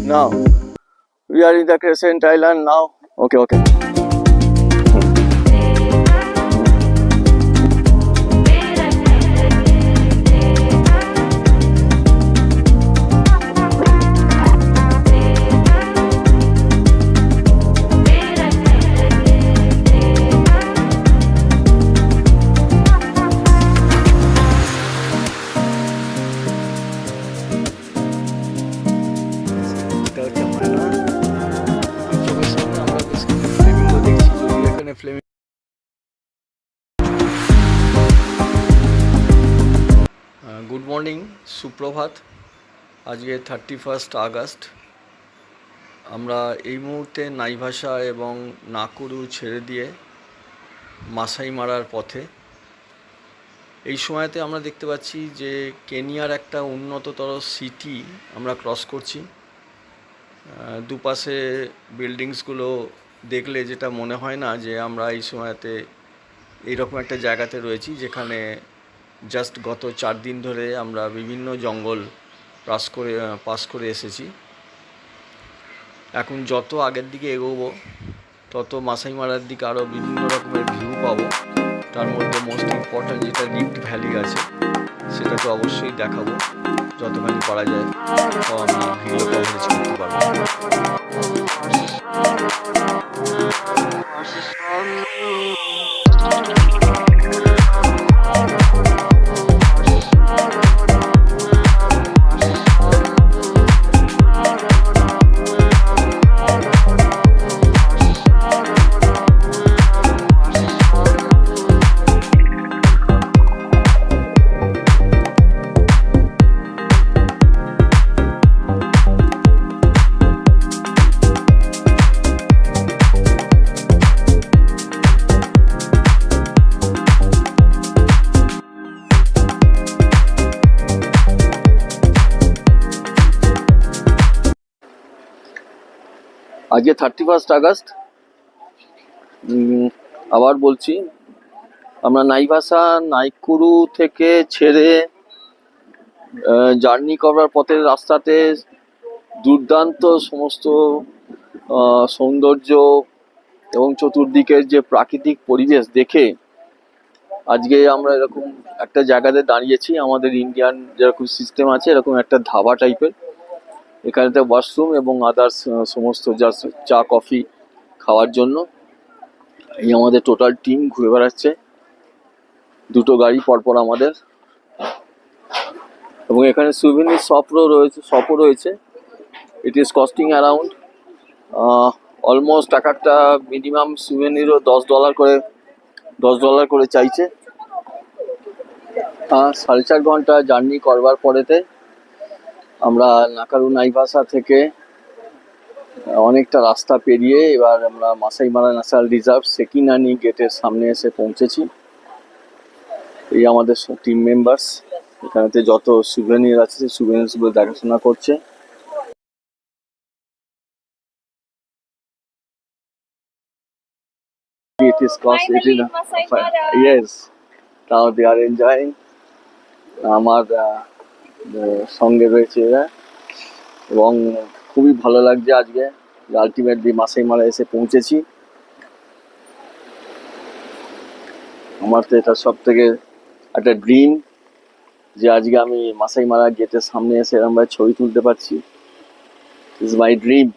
Now we are in the Crescent Island now. Okay. Good morning, সুপ্রভাত। আজকে 31 August. আমরা এই মুহূর্তে নাইভাসা এবং নাকুরু ছেড়ে দিয়ে মাসাই মারার পথে। এই সময়তে আমরা দেখতে পাচ্ছি যে কেনিয়ার একটা উন্নততর সিটি আমরা ক্রস করছি। দুপাশে বিল্ডিংসগুলো দেখলে যেটা মনে হয় না যে আমরা এই সময়তে এইরকম একটা জায়গাতে রয়েছি যেখানে জাস্ট গত 4 দিন ধরে আমরা বিভিন্ন জঙ্গল পাস করে এসেছি। এখন যত আগের দিকে এগোবো তত মাসাই মারার দিকে আরও বিভিন্ন রকমের ভিউ পাবো। তার মধ্যে মোস্ট ইম্পর্ট্যান্ট যেটা রিফট ভ্যালি আছে সেটা তো অবশ্যই দেখাবো, যতখানি পারা যায় তো আমি ভিডিও কভারেজ করতে পারবো। আজকে 31 আগস্ট। আবার বলছি, আমরা নাইভাসা নাইকুরু থেকে ছেড়ে জার্নি করার পথের রাস্তাতে দুর্দান্ত সমস্ত সৌন্দর্য এবং চতুর্দিকের যে প্রাকৃতিক পরিবেশ দেখে আজকে আমরা এরকম একটা জায়গাতে দাঁড়িয়েছি। আমাদের ইন্ডিয়ান যেরকম সিস্টেম আছে এরকম একটা ধাবা টাইপের, এখানেতে ওয়াশরুম এবং আদার্স সমস্ত জাস্ট চা কফি খাওয়ার জন্য। এই আমাদের টোটাল টিম ঘুরে বেড়াচ্ছে, 2টো গাড়ি পরপর আমাদের। এবং এখানে সুভিনির শপও রয়েছে। It is costing around almost একটা মিনিমাম সুভিনিরও $10 করে চাইছে। 4.5 ঘন্টা জার্নি করবার পরেতে আমরা নাকারু নাইভাসা থেকে অনেকটা রাস্তা পেরিয়ে এবার আমরা মাসাই মারা ন্যাশনাল রিজার্ভ সেকিনানি গেটের সামনে এসে পৌঁছেছি। এই আমাদের টিম মেম্বার্স এখানেতে যত সুভেনির আছে সেই সুভেনিরগুলো দেখাশোনা করছে। It is cost. Yes, now they are enjoying. আমার সঙ্গে রয়েছে এরা এবং খুবই ভালো লাগছে আজকে আলটিমেটলি মাসাই মারা এসে পৌঁছেছি। আমার তো এটা সব থেকে একটা ড্রিম যে আজকে আমি মাসাই মারা গেটের সামনে এসে এরকম ছবি তুলতে পারছি। Is my dream.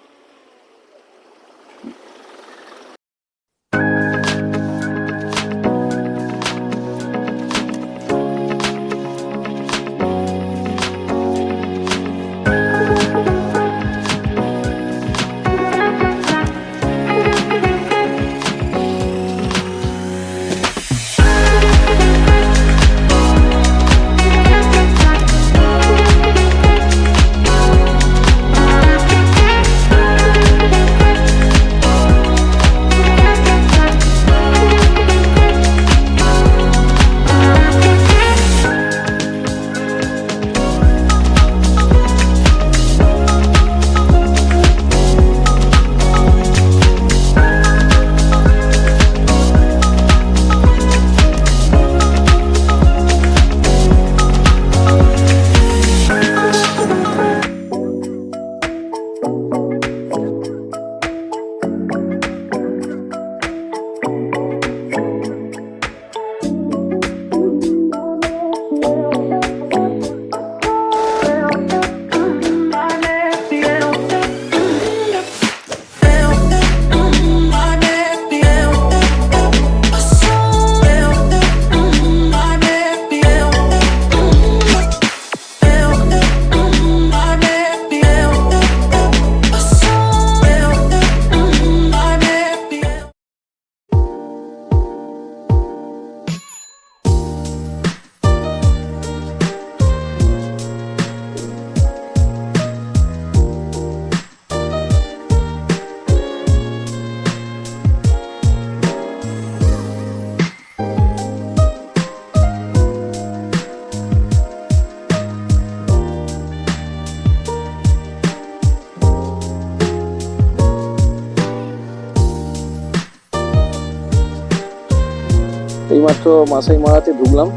এইমাত্র মাসাই মারাতে ঢুকলাম।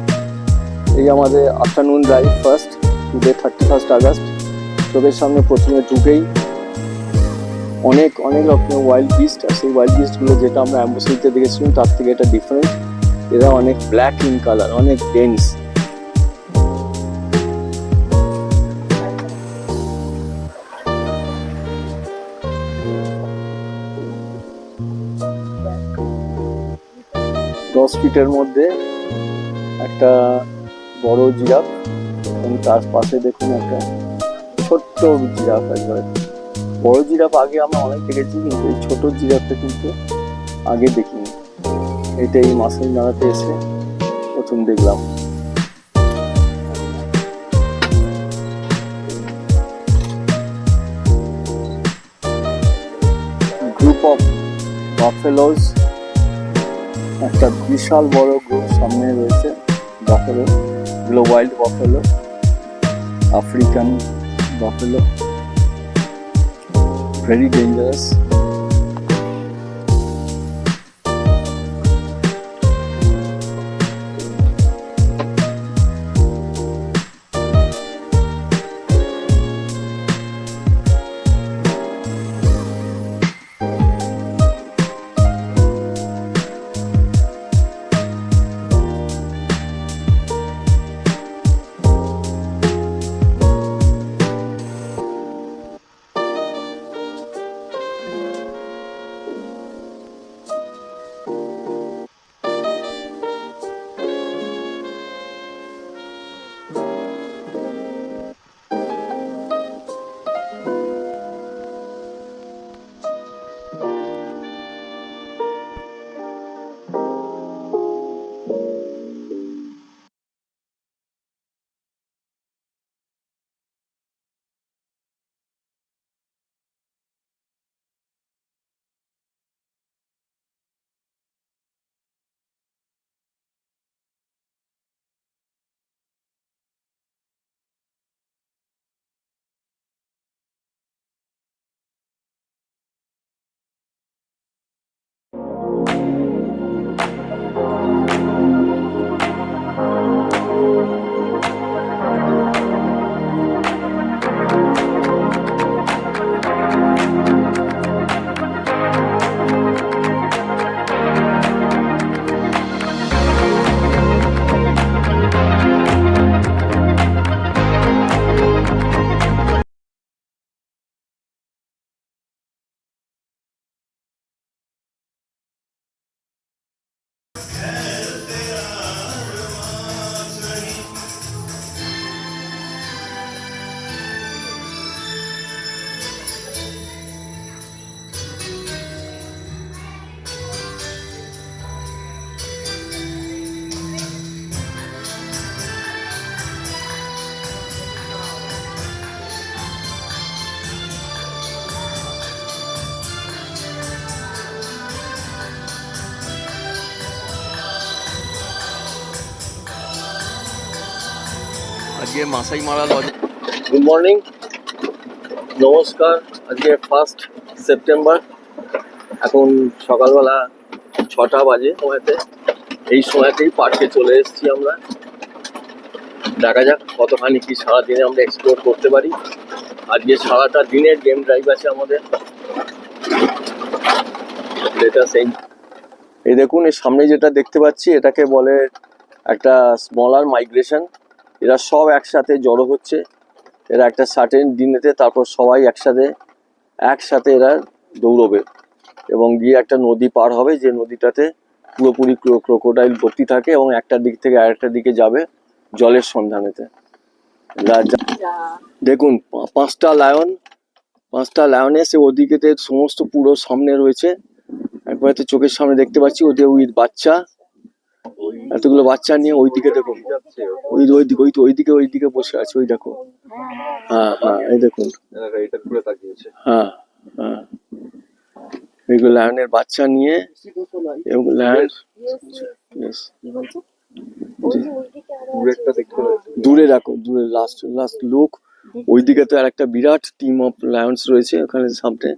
এই আমাদের afternoon drive first today 31 August. চোখের সামনে প্রথমে ঢুকেই অনেক অনেক রকমের ওয়াইল্ড বিস্ট, আর সেই ওয়াইল্ড বিস্টগুলো যেটা আমরা অ্যাম্বাসিতে দেখেছিলাম তার থেকে এটা ডিফারেন্ট। এরা অনেক ব্ল্যাক ইন কালার, অনেক ডেন্স। দশ ফিটের মধ্যে একটা বড় জিরাফ এবং তার পাশে দেখুন একটা ছোট্ট জিরাফ। একবার বড় জিরাফ আগে আমরা অনেক দেখেছি, কিন্তু এই ছোট জিরাফটা কিন্তু আগে দেখিনি। এটা এই মাসাই মারাতে এসে প্রথম দেখলাম। গ্রুপ অফ বাফেলোস, একটা বিশাল বড় গ্রুপ সামনে রয়েছে। বাফেলো গুলো wild buffalo, African buffalo, very dangerous. আজকে মাসাই মারা লজ। গুড মর্নিং, নমস্কার। আজকে 1 সেপ্টেম্বর, এখন সকালবেলা 6টা বাজে। সময়তে এই সময়তেই পার্কে চলে এসেছি আমরা। দেখা যাক কতখানি কি সারাদিনে আমরা এক্সপ্লোর করতে পারি। আজকে সারাটা দিনের গেম ড্রাইভ আছে আমাদের। এই দেখুন, এর সামনে যেটা দেখতে পাচ্ছি এটাকে বলে একটা স্মলার মাইগ্রেশন। এরা সব একসাথে জড়ো হচ্ছে, এরা একটা সার্টেন দিনেতে, তারপর সবাই একসাথে এরা দৌড়বে এবং গিয়ে একটা নদী পার হবে, যে নদীটাতে পুরোপুরি ক্রোকোডাইল ভর্তি থাকে এবং একটা দিক থেকে আরেকটা দিকে যাবে জলের সন্ধানেতে। দেখুন, পাঁচটা লায়ন এসে ওদিকেতে সমস্ত পুরো সামনে রয়েছে। একবারে তো চোখের সামনে দেখতে পাচ্ছি ওদের উইথ বাচ্চা, এতগুলো বাচ্চা নিয়ে ওইদিকে দেখুন, ওইদিকে বসে আছে, ওই দেখো। হ্যাঁ হ্যাঁ, এই দেখুন, হ্যাঁ হ্যাঁ, এইগুলো লায়নের বাচ্চা নিয়ে, লায়ন দূরে রাখো, দূরে লাস্ট লুক। ওইদিকে তো আর একটা বিরাট টিম অফ লায়ন্স রয়েছে ওখানে সামনে।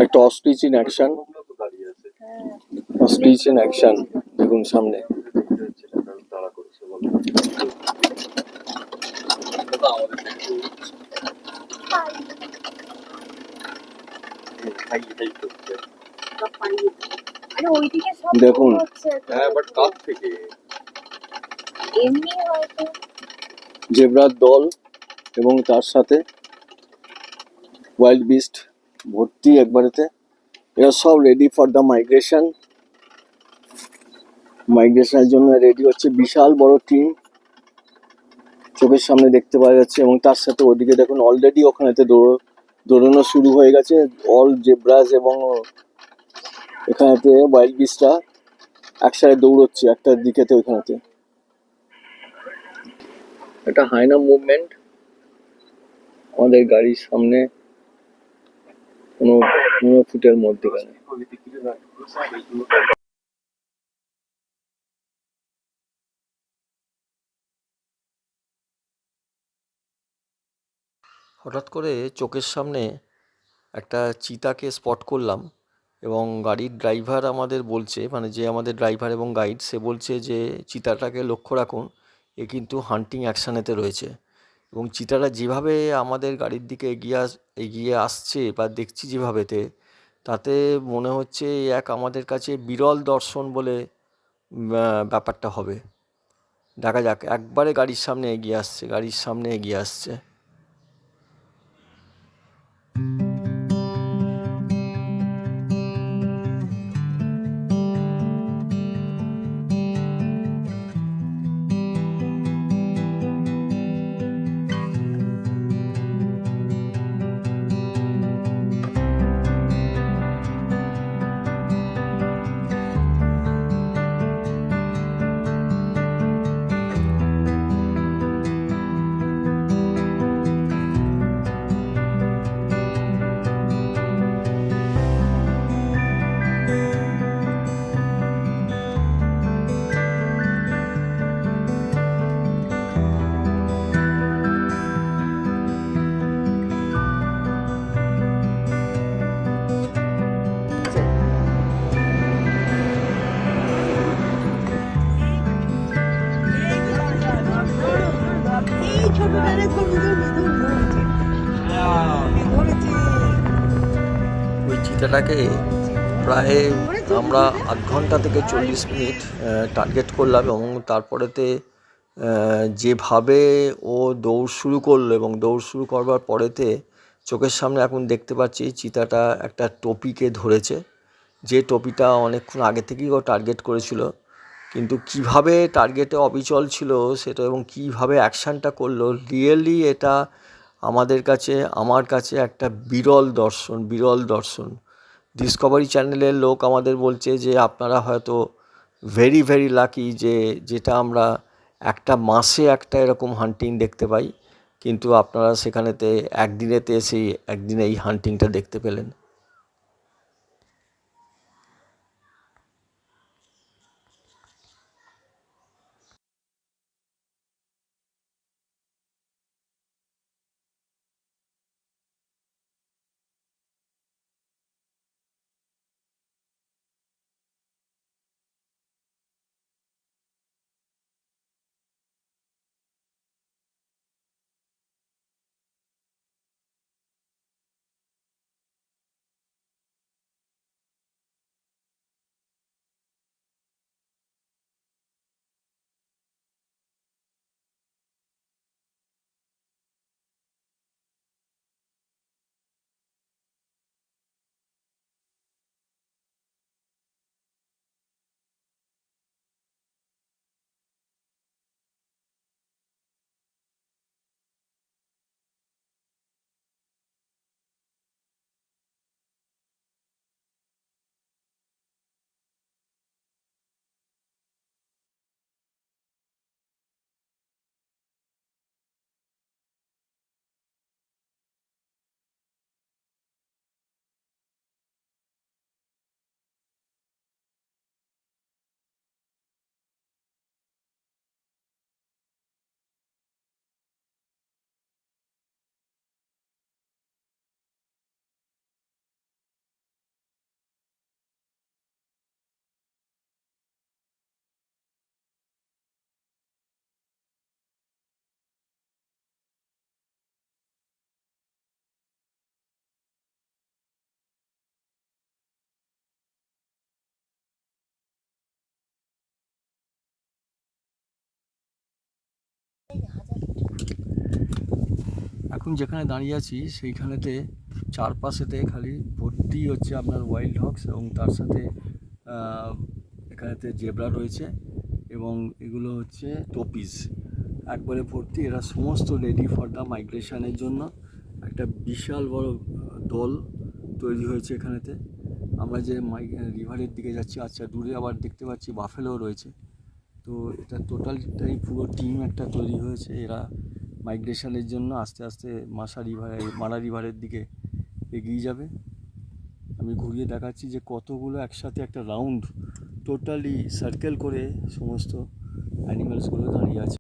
একটা ostrich in action, ostrich in action দেখুন সামনে। দেখুন জেব্রার দল এবং তার সাথে ওয়াইল্ড বিস্ট ভর্তি একবারেতে। এরা সব রেডি ফর দ্য মাইগ্রেশন। মাইগ্রেশনের জন্য রেডি হচ্ছে, বিশাল বড় টিম চোখের সামনে দেখতে পাওয়া যাচ্ছে। এবং তার সাথে ওদিকে দেখুন অলরেডি ওখানেতে দৌড়ানো শুরু হয়ে গেছে। অল জেব্রাস এবং এখানেতে ওয়াইল্ড বিস্টরা একসাথে দৌড়চ্ছে একটা দিকেতে। ওইখানেতে একটা হায়না মুভমেন্ট আমাদের গাড়ির সামনে 15 ফুটের মধ্যেখানে। হঠাৎ করে চোখের সামনে একটা চিতাকে স্পট করলাম এবং গাড়ির ড্রাইভার আমাদের বলছে, মানে যে আমাদের ড্রাইভার এবং গাইড, সে বলছে যে চিতাটাকে লক্ষ্য রাখুন, এ কিন্তু হান্টিং অ্যাকশানেতে রয়েছে। এবং চিতারা যেভাবে আমাদের গাড়ির দিকে এগিয়ে আসছে বা দেখছি যেভাবেতে, তাতে মনে হচ্ছে এক আমাদের কাছে বিরল দর্শন বলে ব্যাপারটা হবে। দেখা যাক, একবারে গাড়ির সামনে এগিয়ে আসছে। ওই চিতাটাকে প্রায় আমরা আধ ঘন্টা থেকে 40 মিনিট টার্গেট করলাম। এবং তারপরেতে যেভাবে ও দৌড় শুরু করলো এবং দৌড় শুরু করবার পরেতে চোখের সামনে এখন দেখতে পাচ্ছি চিতাটা একটা টপিকে ধরেছে, যে টপিটা অনেকক্ষণ আগে থেকেই ও টার্গেট করেছিল। কিন্তু কিভাবে টার্গেটে অবিচল ছিল সেটা এবং কিভাবে অ্যাকশানটা করলো, রিয়েলি এটা আমার কাছে একটা বিরল দর্শন। ডিসকভারি চ্যানেলের লোক আমাদের বলছে যে আপনারা হয়তো ভেরি ভেরি লাকি যেটা আমরা একটা মাসে একটা এরকম হান্টিং দেখতে পাই, কিন্তু আপনারা সেখানেতে একদিনেতে এসেই একদিনে এই হান্টিংটা দেখতে পেলেন। এখন যেখানে দাঁড়িয়ে আছি সেইখানেতে চারপাশেতে খালি ভর্তি হচ্ছে আপনার ওয়াইল্ড হক্স, এবং তার সাথে এখানেতে জেব্রা রয়েছে, এবং এগুলো হচ্ছে টোপিস, একবারে ভর্তি। এরা সমস্ত রেডি ফর দ্য মাইগ্রেশনের জন্য একটা বিশাল বড় দল তৈরি হয়েছে এখানেতে। আমরা যে রিভারের দিকে যাচ্ছি, আচ্ছা দূরে আবার দেখতে পাচ্ছি বাফেলো রয়েছে। তো এটা টোটালটাই পুরো টিম একটা তৈরি হয়েছে। এরা মাইগ্রেশনের জন্য আস্তে আস্তে মারা রিভারের দিকে এগিয়ে যাবে। আমি ঘুরিয়ে দেখাচ্ছি যে কতগুলো একসাথে একটা রাউন্ড টোটালি সার্কেল করে সমস্ত অ্যানিমালসগুলো দাঁড়িয়ে আছে।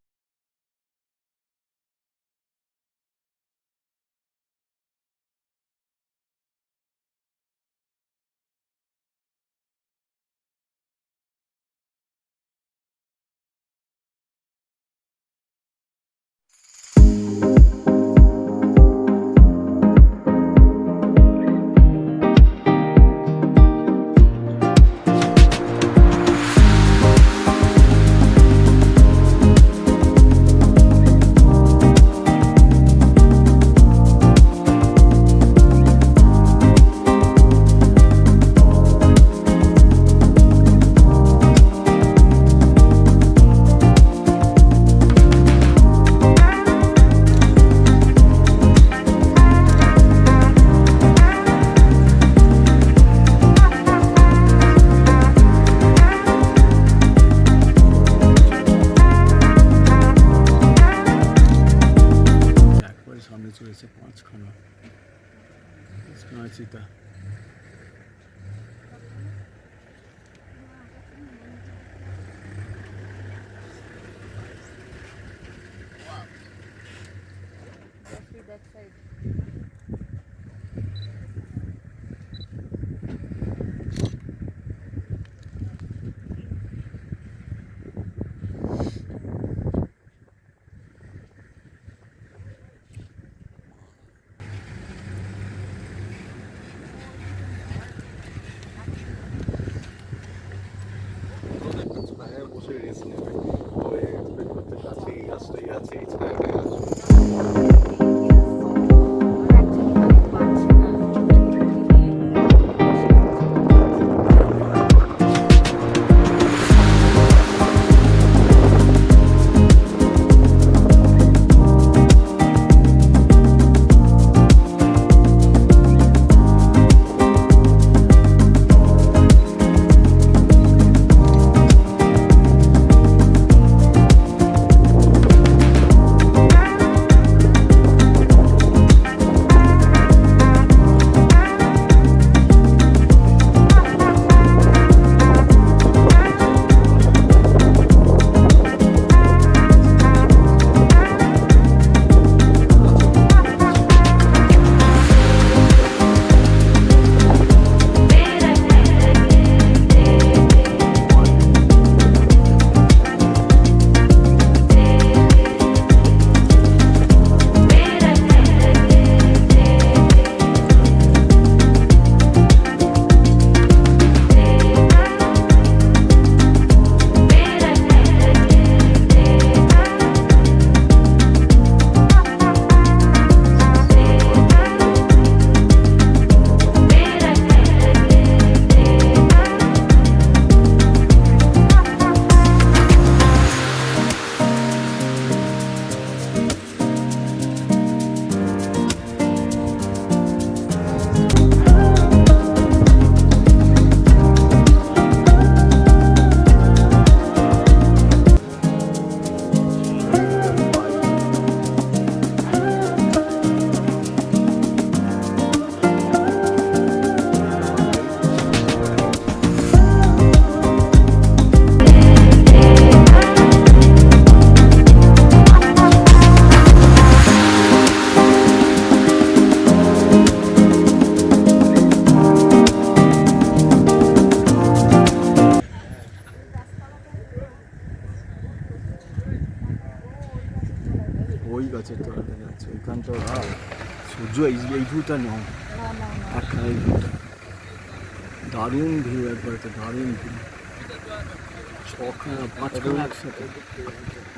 সামনে চলেছে পাঁচখানা চিতা। বসে রেস্ট নেবে, ওই করতে কাছেই আসতেই আছে এই ছায়াটাই আছে। ওই গাছের তলাতে যাচ্ছে ওইখানটা সূর্য এই ভিউটা নাও, একখানা এই ভিউটা দারুণ ভিউ, একবার তো দারুণ ভিউ।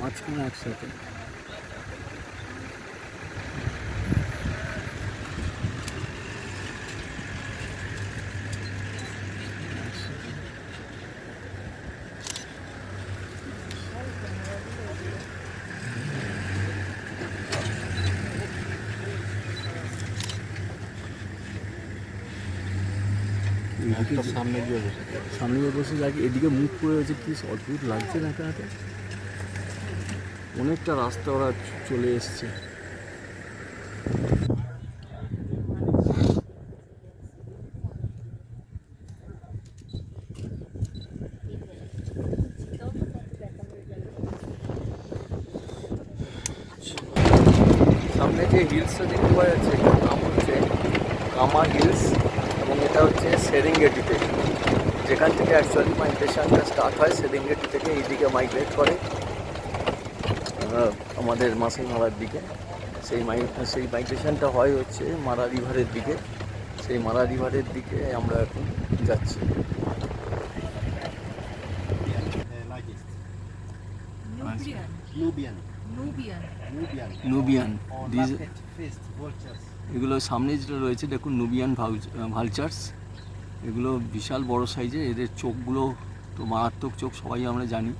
পাঁচখানা একসাথে এদিকে সামনে গিয়ে বসে যাকে এদিকে মুখ করে হয়েছে, কি অদ্ভুত লাগছে না এখানে। অনেকটা রাস্তা ওরা চলে এসছে। সামনে যে হিলসটা দেখতে পাওয়া যাচ্ছে এটার নাম হচ্ছে কামা হিলস, এবং এটা হচ্ছে সেরেঙ্গেটিতে, যেখান থেকে অ্যাকচুয়ালি মাইগ্রেশনটা স্টার্ট হয়। সেরেঙ্গেটি থেকে এইদিকে মাইগ্রেট করে আমাদের মাসাই মারার দিকে। সেই মাইগ্রেশনটা হয় হচ্ছে মারা রিভারের দিকে। সেই মারা রিভারের দিকে আমরা এখন যাচ্ছি। নুবিয়ান এগুলো সামনে যেটা রয়েছে দেখুন, নুবিয়ান ভালচার্স। এগুলো বিশাল বড় সাইজের, এদের চোখগুলো তো মারাত্মক চোখ, সবাই আমরা জানি।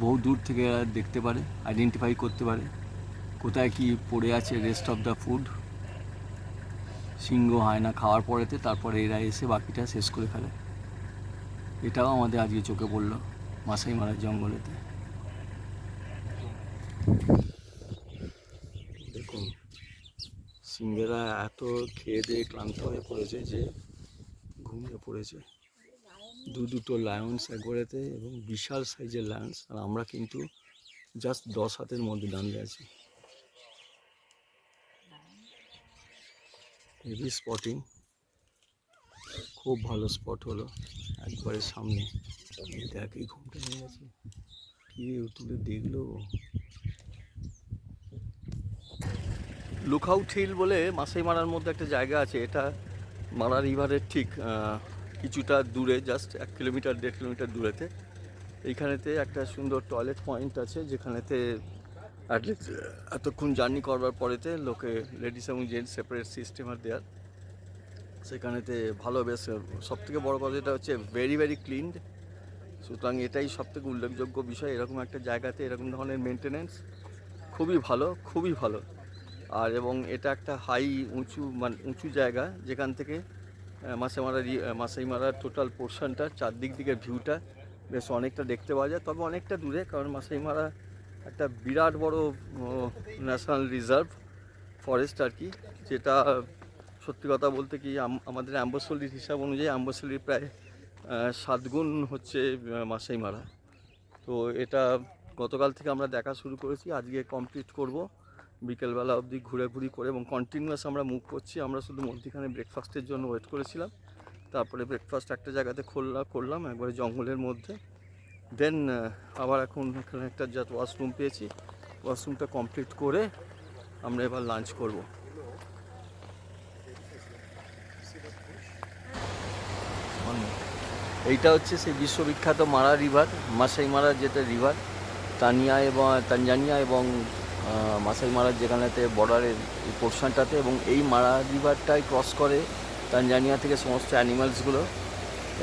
বহু দূর থেকে এরা দেখতে পারে, আইডেন্টিফাই করতে পারে কোথায় কি পড়ে আছে রেস্ট অফ দ্য ফুড। সিংহ হয় না খাওয়ার পরেতে, তারপরে এরা এসে বাকিটা শেষ করে ফেলে। এটাও আমাদের আজকে চোখে পড়লো মাসাই মারার জঙ্গলেতে। দেখুন সিংহেরা এত খেয়ে দিয়ে ক্লান্ত হয়ে পড়েছে যে ঘুমিয়ে পড়েছে। দুটো লায়ন্স একবারেতে, এবং বিশাল সাইজের লায়ন্স, আর আমরা কিন্তু জাস্ট 10 হাতের মধ্যে দাঁড়িয়ে আছি। হেভি স্পটিং, খুব ভালো স্পট হলো একবারে সামনে। দেখেই ঘুমটা নিয়ে গেছে, কি তুলে দেখলো। লুকআউট হিল বলে মাসাই মারার মধ্যে একটা জায়গা আছে। এটা মারা রিভারের ঠিক কিছুটা দূরে, জাস্ট 1 কিলোমিটার 1.5 কিলোমিটার দূরেতে। এইখানেতে একটা সুন্দর টয়লেট পয়েন্ট আছে, যেখানেতে অ্যাটলিস্ট এতক্ষণ জার্নি করবার পরেতে লোকে লেডিস এবং জেন্টস সেপারেট সিস্টেম আর দেয়ার। সেখানেতে ভালো, বেশ সবথেকে বড় কথা যেটা হচ্ছে ভেরি ভেরি ক্লিনড। সুতরাং এটাই সবথেকে উল্লেখযোগ্য বিষয়, এরকম একটা জায়গাতে এরকম ধরনের মেনটেনেন্স খুবই ভালো, খুবই ভালো। আর এবং এটা একটা উঁচু জায়গা, যেখান থেকে মাসাই মারার টোটাল পোর্শনটা চারদিক দিকের ভিউটা বেশ অনেকটা দেখতে পাওয়া যায়। তবে অনেকটা দূরে, কারণ মাসাই মারা একটা বিরাট বড় ন্যাশনাল রিজার্ভ ফরেস্ট আর কি, যেটা সত্যি কথা বলতে কি আমাদের অ্যাম্বসলির হিসাব অনুযায়ী অ্যাম্বসলির প্রায় 7 গুণ হচ্ছে মাসাই মারা। তো এটা গতকাল থেকে আমরা দেখা শুরু করেছি, আজকে কমপ্লিট করব বিকেলবেলা অবধি ঘুরি করে, এবং কন্টিনিউয়াস আমরা মুভ করছি। আমরা শুধু মধ্যিখানে ব্রেকফাস্টের জন্য ওয়েট করেছিলাম, তারপরে ব্রেকফাস্ট একটা জায়গাতে করলাম একবারে জঙ্গলের মধ্যে। দেন আবার এখন এখানে একটা জাস্ট ওয়াশরুম পেয়েছি, ওয়াশরুমটা কমপ্লিট করে আমরা এবার লাঞ্চ করব। এইটা হচ্ছে সেই বিশ্ববিখ্যাত মারা রিভার, মাসাই মারা, যেটা রিভার তানজানিয়া এবং মাসাই মারার যেখানেতে বর্ডারের এই পোর্শনটাতে, এবং এই মারা রিভারটাই ক্রস করে তানজানিয়া থেকে সমস্ত অ্যানিমালসগুলো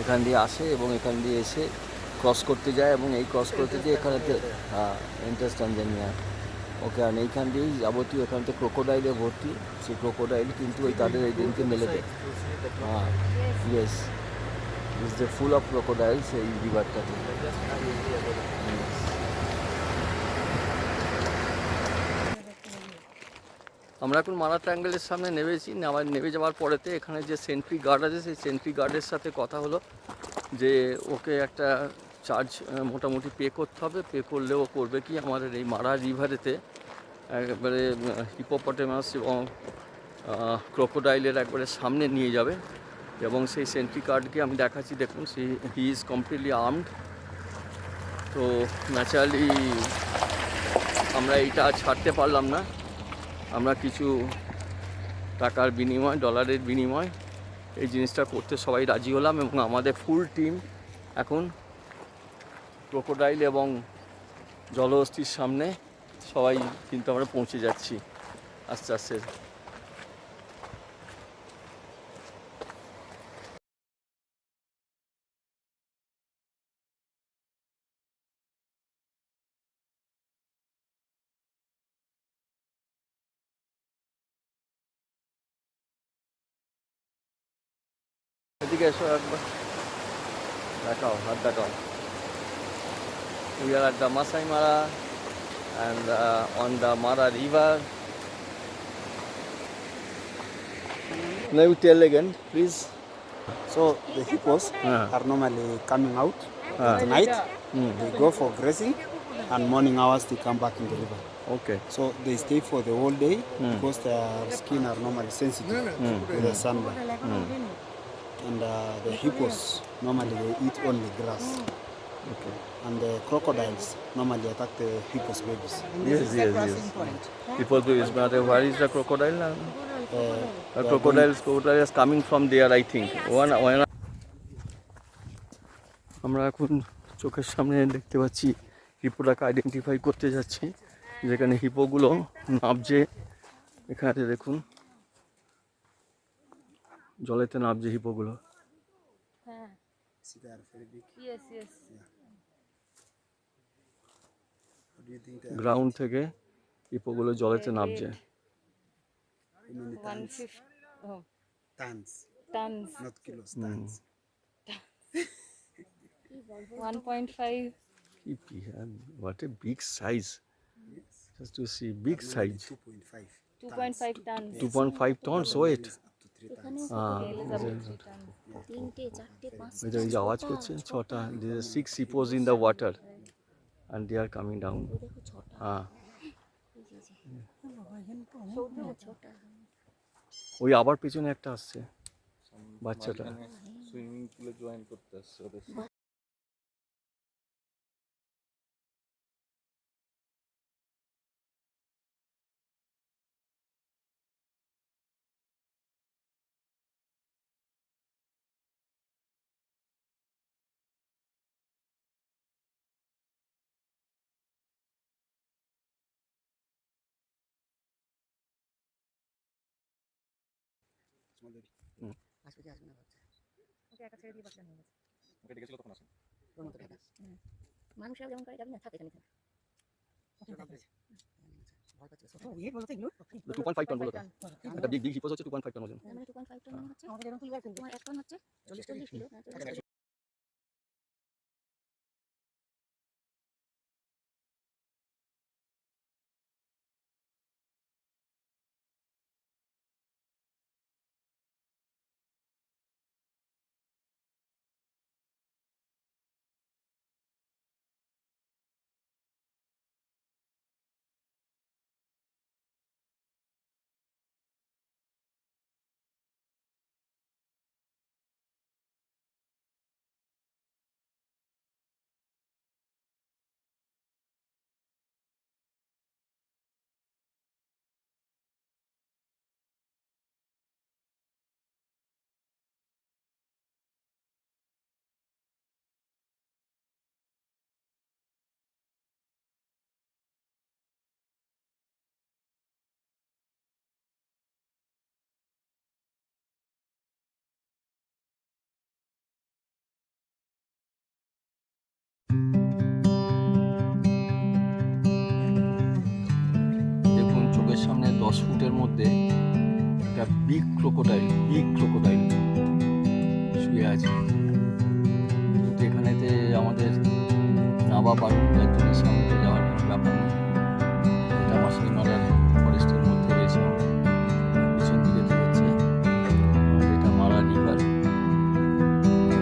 এখান দিয়ে আসে, এবং এখান দিয়ে এসে ক্রস করতে যায়, এবং এই ক্রস করতে গিয়ে এখানেতে এন্টার্স তানজানিয়া। ওকে, আর এইখান দিয়েই যাবতীয় এখানতে ক্রোকোডাইলে ভর্তি। সেই ক্রোকোডাইল কিন্তু ওই তাদের এই দিনকে মেলে দেয়। হ্যাঁ, yes, is the full of crocodiles এই রিভারটাতে। আমরা এখন মারা ট্রায়াঙ্গেলের সামনে নেমেছি। নেমে যাওয়ার পরেতে এখানে যে সেন্ট্রি গার্ড আছে, সেই সেন্ট্রি গার্ডের সাথে কথা হলো যে ওকে একটা চার্জ মোটামুটি পে করতে হবে। পে করলে ও করবে কি, আমাদের এই মারা রিভারেতে একবারে হিপোপটেমাস এবং ক্রোকোডাইলের একবারে সামনে নিয়ে যাবে, এবং সেই সেন্ট্রি গার্ডকে আমি দেখাচ্ছি, দেখুন হি ইজ কমপ্লিটলি আর্মড। তো ন্যাচারালি আমরা এইটা ছাড়তে পারলাম না। আমরা কিছু টাকার বিনিময়, ডলারের বিনিময় এই জিনিসটা করতে সবাই রাজি হলাম, এবং আমাদের ফুল টিম এখন ক্রোকোডাইল এবং জলহস্তির সামনে সবাই কিন্তু আমরা পৌঁছে যাচ্ছি আস্তে আস্তে। এদিকে এসো একবার, দেখাও, হাত দেখাও। We are at the Masai Mara and on the Mara river. Now you tell again, please. So the hippos are normally coming out at night. They go for grazing, and morning hours they come back in the river. Okay. So they stay for the whole day because their skin are normally sensitive to the sunlight. And the hippos normally they eat only grass. Okay. And the crocodiles normally attack the hippos babies. Yes. People do this, but where is the crocodile now? Crocodile is coming from there, I think. আমরা এখন চোখের সামনে দেখতে পাচ্ছি হিপোটাকে identify করতে যাচ্ছি, যেখানে হিপোগুলো নাবছে। এখানে দেখুন জলেতে নাবছে হিপোগুলো। গ্রাউন্ড থেকে হিপোগুলো জলেতে নাবছে। Tons. Not kilos, tons. 1.5. What a big size. Just to see, big size. 2.5 tons. 2.5 tons weight. এই যে আওয়াজ করছে 6টা, there are 6 hippos in the water and they are coming down. ওই আবার পেছনে একটা আসছে বাচ্চাটা। সুইমিং পুলে জয়েন করতে আসছে ওদের। মানুষরা যেমন করে যাবি না, থাকে এখানে। 2.5 টন বলো তো। একটা বিগ হিপোস হচ্ছে 2.5 টন ওজন। মানে 2.5 টন মানে হচ্ছে তোমার 1 টন হচ্ছে 40 কিলো। দেখুন চোখের সামনে 10 ফুটের মধ্যে একটা বিগ ক্রোকোডাইল শুয়ে আছে। কিন্তু এখানেতে আমাদের নাবা বারণ, যার জন্য সামনে যাওয়ার কোনো ব্যাপার নেই। এটা মাসাই মারার ফরেস্টের মধ্যে রয়েছে। পিছন দিকে হচ্ছে এটা মারা রিভার।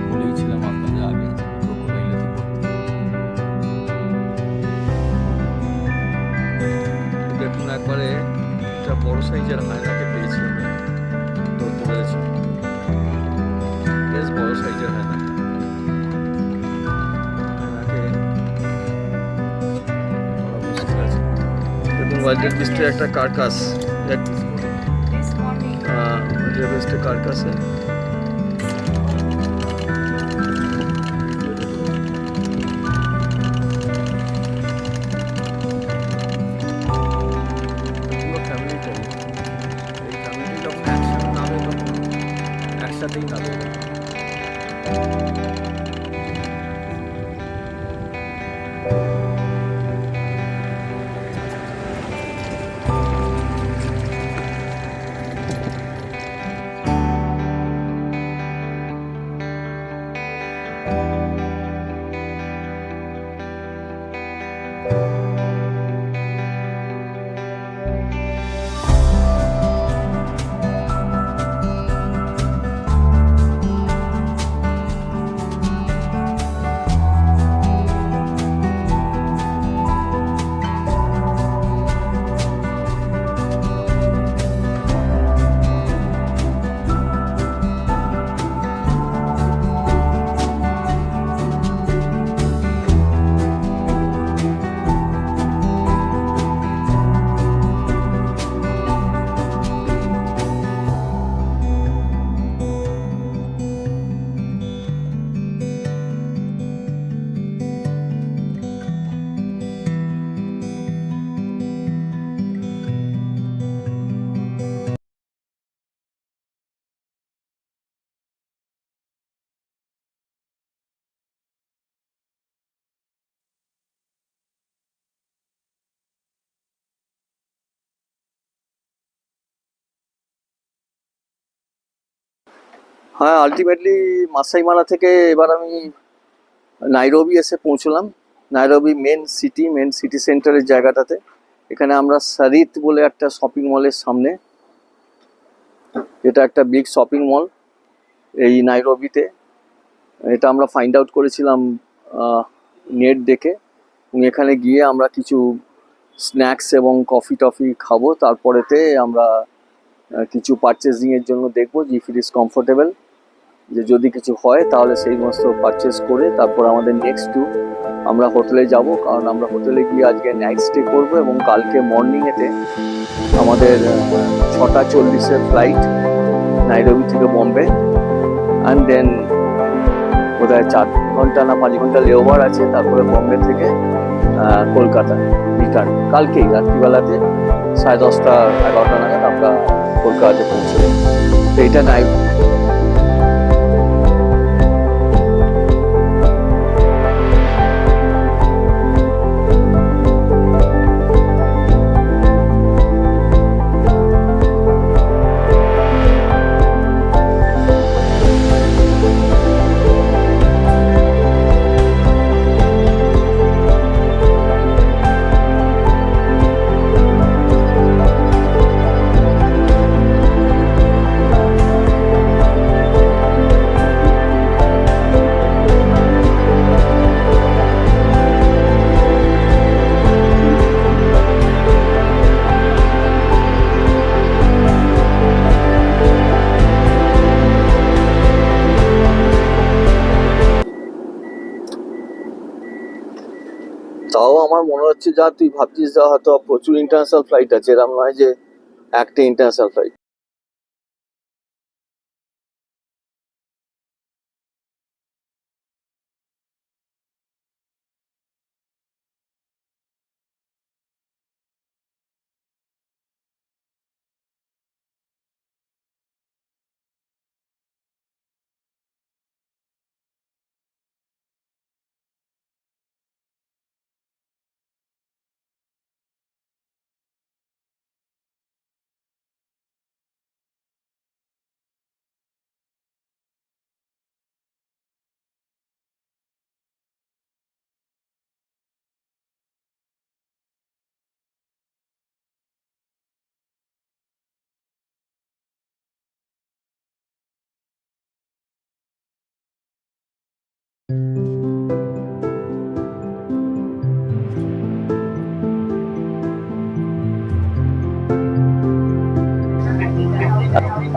বলেইছিলাম আপনাদের আগে ক্রোকোডাইলে দেখুন একবারে একটা বড় সাইজের হায়নাকে পেয়েছি আমরা, ধরতে পেরেছি। বেশ বড় সাইজের হায়না। দেখুন ওয়াইল্ড বিস্টের একটা কার্কাস, ওয়াইল্ড বিস্টের কার্কাসে একসাথেই নামে। হ্যাঁ, আলটিমেটলি মাসাই মারা থেকে এবার আমি নাইরোবি এসে পৌঁছলাম। নাইরোবি মেন সিটি সেন্টারের জায়গাটাতে। এখানে আমরা সারিত বলে একটা শপিং মলের সামনে, এটা একটা বিগ শপিং মল এই নাইরোবিতে। এটা আমরা ফাইন্ড আউট করেছিলাম নেট দেখে, এবং এখানে গিয়ে আমরা কিছু স্ন্যাক্স এবং কফি টফি খাবো। তারপরেতে আমরা কিছু পারচেজিংয়ের জন্য দেখবো যে ইফ ইট ইজ কমফোর্টেবল, যে যদি কিছু হয় তাহলে সেই সমস্ত পারচেস করে তারপর আমাদের নেক্সট আমরা হোটেলে যাব, কারণ আমরা হোটেলে গিয়ে আজকে নাইট স্টে করবো এবং কালকে মর্নিংয়েতে আমাদের 6:40 ফ্লাইট নাইরোবি থেকে বম্বে, অ্যান্ড দেন বোধহয় 4 ঘন্টা না 5 ঘন্টা লেওভার আছে, তারপরে বম্বে থেকে কলকাতা রিটার্ন। কালকেই রাত্রিবেলাতে 10:30 11টা নাগাদ আমরা কলকাতাতে পৌঁছে যাবো। তো এটা নাই তাও আমার মনে হচ্ছে যা তুই ভাবছিস যা হয়তো প্রচুর ইন্টারন্যাশনাল ফ্লাইট আছে, এরকম নয় যে একটা ইন্টারন্যাশনাল ফ্লাইট।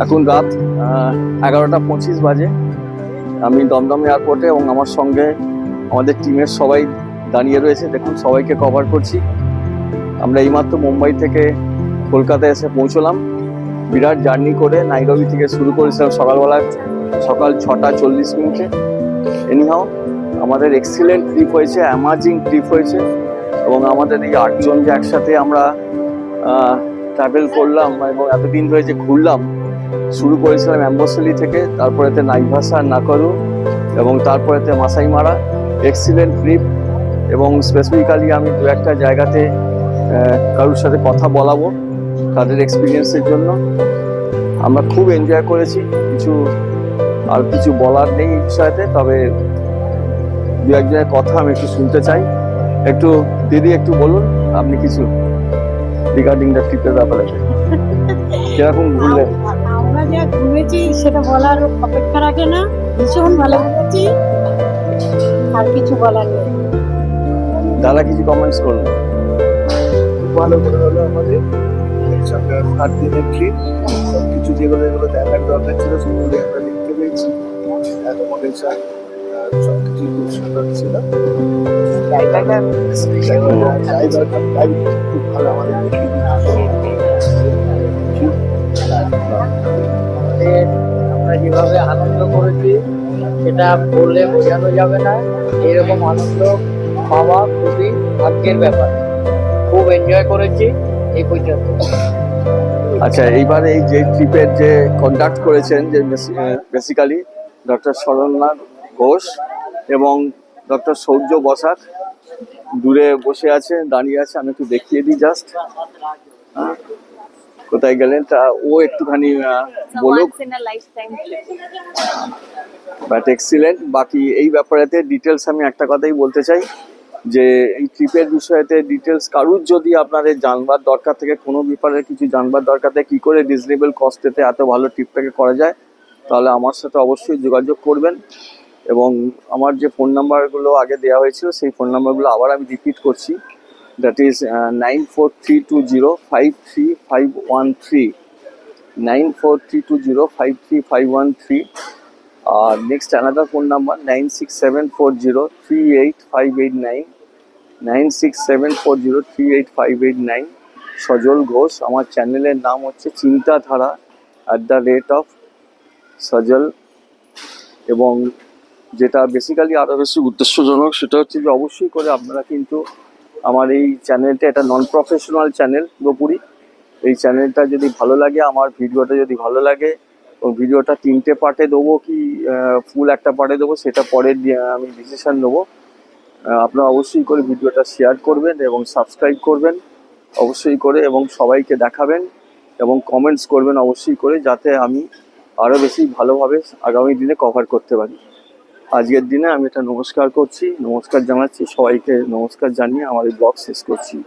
এখন রাত 11:25 বাজে। আমি দমদম এয়ারপোর্টে, এবং আমার সঙ্গে আমাদের টিমের সবাই দাঁড়িয়ে রয়েছে। দেখুন, সবাইকে কভার করছি। আমরা এইমাত্র মুম্বাই থেকে কলকাতায় এসে পৌঁছলাম। বিরাট জার্নি করে নাইরোবি থেকে শুরু করেছিলাম সকাল 6:40 এনিহাও আমাদের এক্সিলেন্ট ট্রিপ হয়েছে, অ্যামাজিং ট্রিপ হয়েছে। এবং আমাদের এই 8 জন যে একসাথে আমরা ট্রাভেল করলাম এবং এতদিন ধরে যে ঘুরলাম, শুরু করেছিলাম অ্যাম্বসলি থেকে, তারপরেতে নাইভাসা, নাকারু, এবং তারপরেতে মাসাই মারা। Excellent trip. এবং স্পেসিফিক্যালি আমি 2-1টা জায়গাতে কারোর সাথে কথা বলাবো তাদের এক্সপিরিয়েন্সের জন্য। আমরা খুব এনজয় করেছি। কিছু বলার নেই এই বিষয়তে, তবে 2-1 কথা আমি একটু শুনতে চাই। একটু দিদি, একটু বলুন আপনি কিছু রিগার্ডিং দ্য ট্রিপের ব্যাপারে, কিরকম ঘুরলেন? আমরা যা ঘুরেছি সেটা বলার অপেক্ষা রাখে না। ভীষণ ভালো ঘুরেছি, আর কিছু বলার নেই। দাদা কিছু কমেন্টস করুন। ভালো করে হলো আমাদের একসঙ্গে 8 দিনের ট্রিপ। কিছু যেগুলো দেখার দরকার ছিল সেগুলো আমরা দেখতে পেয়েছি। অ্যাকোমোডেশন সবকিছু খুব সুন্দর ছিল। জায়গাটা খুব ভালো আমাদের দেখিয়ে আমরা যেভাবে আনন্দ করেছি সেটা বললে বোঝানো যাবে না। এরকম আনন্দ পাওয়া খুবই ভাগ্যের ব্যাপার। খুব এনজয় করেছি এই পর্যন্ত। আচ্ছা, এইবারে এই যে ট্রিপের যে কন্ডাক্ট করেছেন, যে বেসিক্যালি ডক্টর শরণ্যনাথ ঘোষ এবং ডক্টর সৌর্য বসাক দূরে বসে আছে, দাঁড়িয়ে আছে। আমি একটু দেখিয়ে দিই জাস্ট। কোথায় গেলেন তা ও একটুখানি It's a বলুক। once in a lifetime trip. But excellent. বাকি এই ব্যাপারেতে ডিটেলস আমি একটা কথাই বলতে চাই যে এই ট্রিপের বিষয়েতে ডিটেলস কারুর যদি আপনাদের জানবার দরকার থেকে, কোনো ব্যাপারে কিছু জানবার দরকার থাকে, কী করে রিজনেবল কস্টেতে এত ভালো ট্রিপটাকে করা যায়, তাহলে আমার সাথে অবশ্যই যোগাযোগ করবেন। এবং আমার যে ফোন নাম্বারগুলো আগে দেওয়া হয়েছিল সেই ফোন নাম্বারগুলো আবার আমি রিপিট করছি, দ্যাট ইজ 9432053513, 9432053513। আর next another phone number 9674038589, 9674038589। Sajal Ghosh. আমার চ্যানেলের নাম হচ্ছে চিন্তাধারা @সজল। এবং যেটা বেসিক্যালি আরও বেশি উদ্দেশ্যজনক সেটা হচ্ছে যে অবশ্যই করে আপনারা কিন্তু আমার এই চ্যানেলটা একটা নন প্রফেশনাল চ্যানেল পুরোপুরি। এই চ্যানেলটা যদি ভালো লাগে, আমার ভিডিওটা যদি ভালো লাগে, ও ভিডিওটা 3টে পার্টে দেবো কি ফুল একটা পার্টে দেবো সেটা পরে আমি ডিসিশন নেবো। আপনারা অবশ্যই করে ভিডিওটা শেয়ার করবেন এবং সাবস্ক্রাইব করবেন অবশ্যই করে, এবং সবাইকে দেখাবেন এবং কমেন্টস করবেন অবশ্যই করে, যাতে আমি আরও বেশি ভালোভাবে আগামী দিনে কভার করতে পারি। আজকের দিনে আমি এটা নমস্কার করছি, নমস্কার জানাচ্ছি সবাইকে, নমস্কার জানিয়ে আমার এই ব্লগ শেষ করছি।